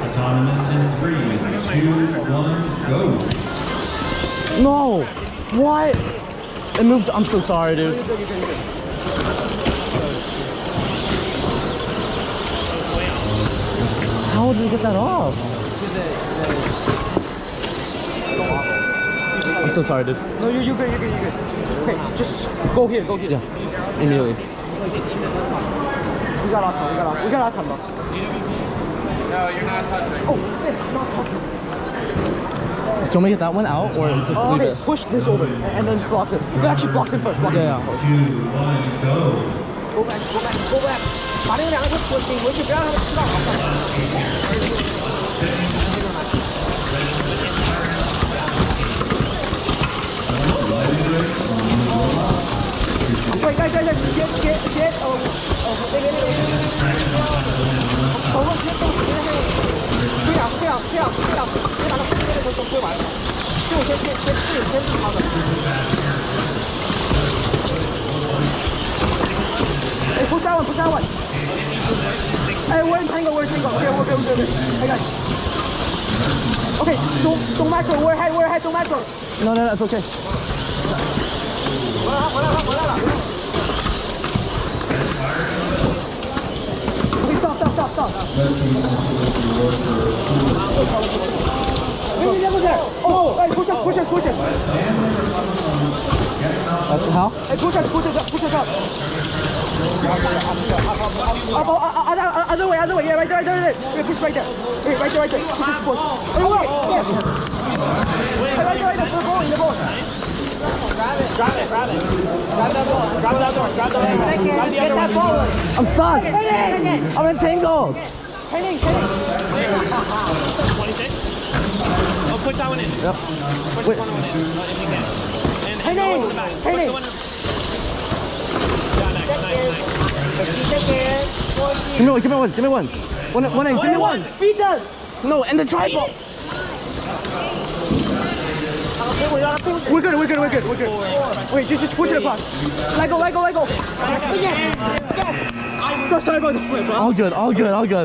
Autonomous in 3, 2, 1, go. No! What? It moved. I'm so sorry, dude. How did you get that off? I'm so sorry, dude. No, you're good. Okay, just go here. Yeah, immediately. We got our time, though. No, you're not touching. Oh, yeah, not touching. Do you want me to get that one out or just leave Okay, it? push this over and then block it. You actually block it first. Block it. Yeah. 2, 1, go. Go back. 把那个两个就顶回去，不要让他们吃到好看。对，接，头发直接动，这样，别把它后面的都推完，就先治他们。哎，push that one。哎，we're in tango. Okay. I got it. Okay, don't macro. We're ahead. Don't macro. No, it's okay. 回来了。Okay, stop. Oh, hey, push it. How? Hey, push it up. Other way. Yeah, right there. Yeah, push right there. Okay, right there. Push. Hey, wait. Yes. Hey, right there. Put the ball. Grab it. Grab that ball. Grab that Get that ball. I'm stuck. I'm entangled. Henning. 26? Oh, put that one in. Yep. Put Wait. one in, if you can. And Henning. go into the back. Put the one in. Yeah, nice. Give me one. One in. Give me one. Feed them. No, and the tripod. We're good. Wait, just push it across. Let go. Yes. So sorry about the flip, bro. All good.